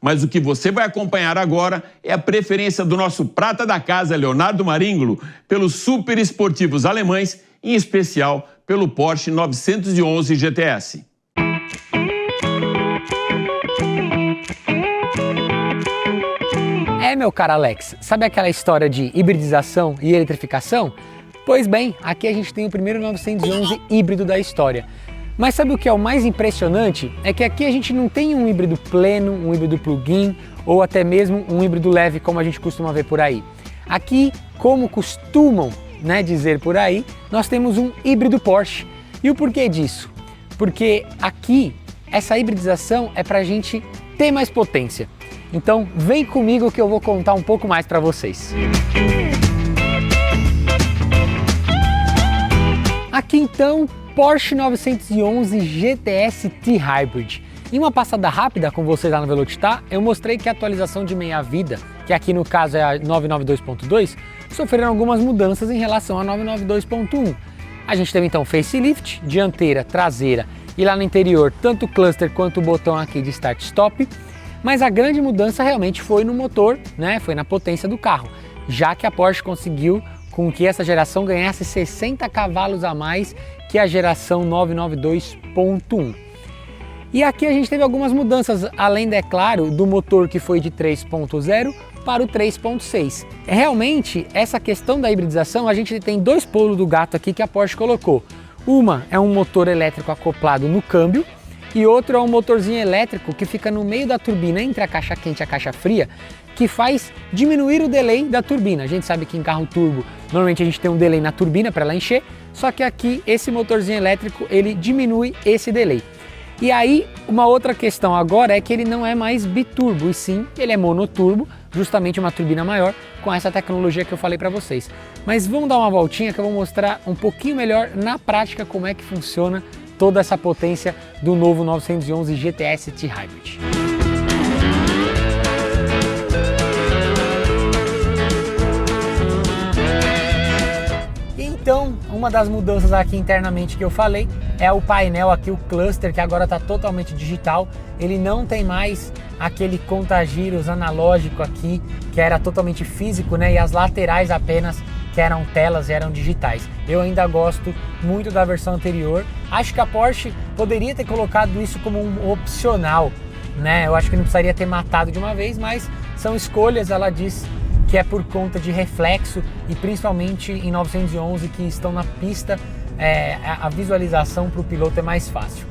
Mas o que você vai acompanhar agora é a preferência do nosso prata da casa, Leonardo Maringolo, pelos super esportivos alemães, em especial pelo Porsche 911 GTS. Meu caro Alex, sabe aquela história de hibridização e eletrificação? Pois bem, aqui a gente tem o primeiro 911 híbrido da história. Mas sabe o que é o mais impressionante? É que aqui a gente não tem um híbrido pleno, um híbrido plug-in ou até mesmo um híbrido leve como a gente costuma ver por aí. Aqui, como costumam dizer por aí, nós temos um híbrido Porsche. E o porquê disso? Porque aqui essa hibridização é para a gente ter mais potência. Então vem comigo que eu vou contar um pouco mais para vocês. Aqui então, Porsche 911 GTS T-Hybrid. Em uma passada rápida com vocês lá no Velocitar, eu mostrei que a atualização de meia-vida, que aqui no caso é a 992.2, sofreram algumas mudanças em relação à 992.1. A gente teve então facelift, dianteira, traseira e lá no interior tanto o cluster quanto o botão aqui de start-stop. Mas a grande mudança realmente foi no motor, foi na potência do carro, já que a Porsche conseguiu com que essa geração ganhasse 60 cavalos a mais que a geração 992.1. E aqui a gente teve algumas mudanças, além, é claro, do motor que foi de 3.0 para o 3.6. Realmente, essa questão da hibridização, a gente tem dois pulos do gato aqui que a Porsche colocou. Uma é um motor elétrico acoplado no câmbio, e outro é um motorzinho elétrico que fica no meio da turbina, entre a caixa quente e a caixa fria, que faz diminuir o delay da turbina. A gente sabe que em carro turbo, normalmente a gente tem um delay na turbina para ela encher, só que aqui esse motorzinho elétrico, ele diminui esse delay. E aí, uma outra questão agora é que ele não é mais biturbo, e sim, ele é monoturbo, justamente uma turbina maior, com essa tecnologia que eu falei para vocês. Mas vamos dar uma voltinha que eu vou mostrar um pouquinho melhor na prática como é que funciona toda essa potência do novo 911 GTS T-Hybrid. Então, uma das mudanças aqui internamente que eu falei é o painel aqui, o cluster, que agora está totalmente digital. Ele não tem mais aquele contagiros analógico aqui, que era totalmente físico, e as laterais apenas que eram telas e eram digitais. Eu ainda gosto muito da versão anterior. Acho que a Porsche poderia ter colocado isso como um opcional, Eu acho que não precisaria ter matado de uma vez, mas são escolhas. Ela diz que é por conta de reflexo e principalmente em 911 que estão na pista, a visualização para o piloto é mais fácil.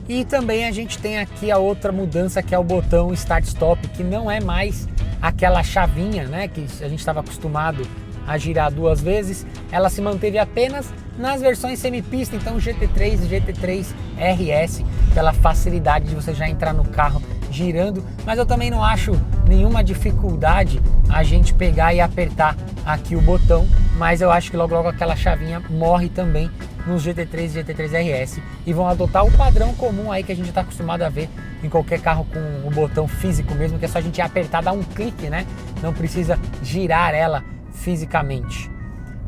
E também a gente tem aqui a outra mudança, que é o botão Start-Stop, que não é mais aquela chavinha, que a gente estava acostumado a girar duas vezes. Ela se manteve apenas nas versões semipista, então GT3 e GT3 RS, pela facilidade de você já entrar no carro girando, mas eu também não acho nenhuma dificuldade a gente pegar e apertar aqui o botão, mas eu acho que logo logo aquela chavinha morre também nos GT3 e GT3 RS e vão adotar o padrão comum aí que a gente está acostumado a ver em qualquer carro com o botão físico mesmo, que é só a gente apertar, dar um clique, não precisa girar ela fisicamente.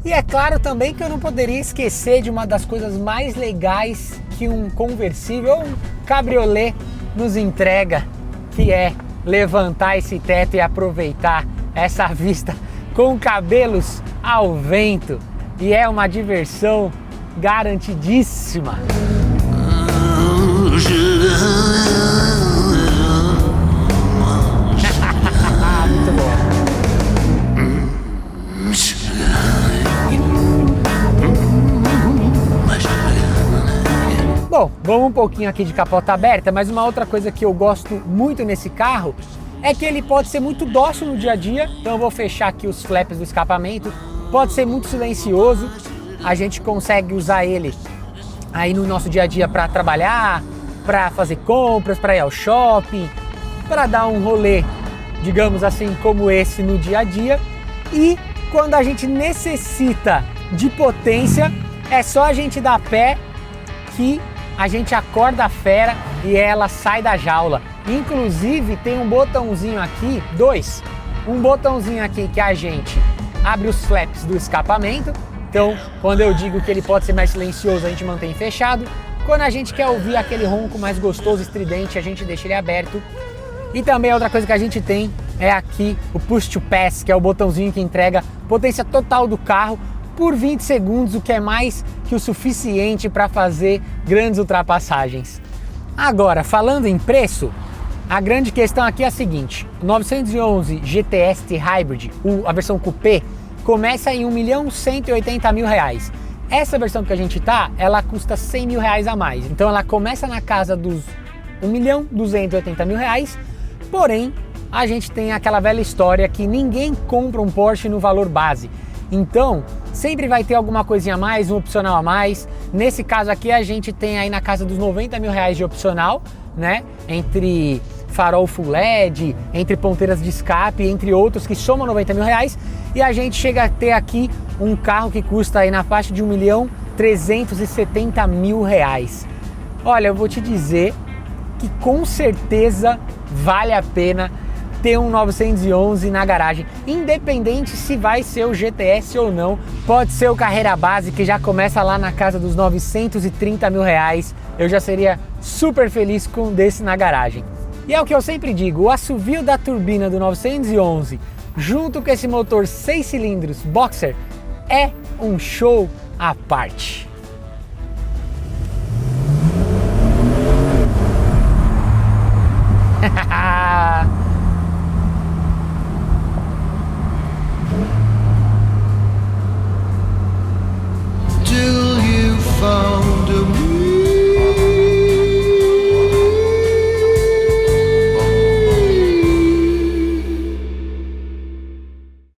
E é claro também que eu não poderia esquecer de uma das coisas mais legais que um conversível ou um cabriolé nos entrega, que é levantar esse teto e aproveitar essa vista com cabelos ao vento. E é uma diversão garantidíssima. Muito bom. Bom, vamos um pouquinho aqui de capota aberta, mas uma outra coisa que eu gosto muito nesse carro é que ele pode ser muito dócil no dia a dia. Então eu vou fechar aqui os flaps do escapamento. Pode ser muito silencioso. A gente consegue usar ele aí no nosso dia a dia para trabalhar, para fazer compras, para ir ao shopping, para dar um rolê, digamos assim, como esse no dia a dia. E quando a gente necessita de potência, é só a gente dar pé que a gente acorda a fera e ela sai da jaula. Inclusive tem um botãozinho aqui, um botãozinho aqui que a gente abre os flaps do escapamento. Então, quando eu digo que ele pode ser mais silencioso, a gente mantém fechado. Quando a gente quer ouvir aquele ronco mais gostoso, estridente, a gente deixa ele aberto. E também outra coisa que a gente tem é aqui o Push to Pass, que é o botãozinho que entrega potência total do carro por 20 segundos, o que é mais que o suficiente para fazer grandes ultrapassagens. Agora, falando em preço, a grande questão aqui é a seguinte: o 911 GTS Hybrid, a versão Coupé, começa em R$1.180.000. Essa versão que a gente tá, ela custa R$100.000 a mais. Então ela começa na casa dos R$1.280.000, porém a gente tem aquela velha história que ninguém compra um Porsche no valor base. Então sempre vai ter alguma coisinha a mais, um opcional a mais. Nesse caso aqui a gente tem aí na casa dos R$90.000 de opcional, né? Entre farol full LED, entre ponteiras de escape, entre outros que somam R$90.000, e a gente chega a ter aqui um carro que custa aí na faixa de R$1.370.000. Olha, eu vou te dizer que com certeza vale a pena ter um 911 na garagem, independente se vai ser o GTS ou não. Pode ser o Carreira Base, que já começa lá na casa dos R$930.000. Eu já seria super feliz com um desse na garagem. E é o que eu sempre digo, o assovio da turbina do 911 junto com esse motor 6 cilindros Boxer é um show à parte.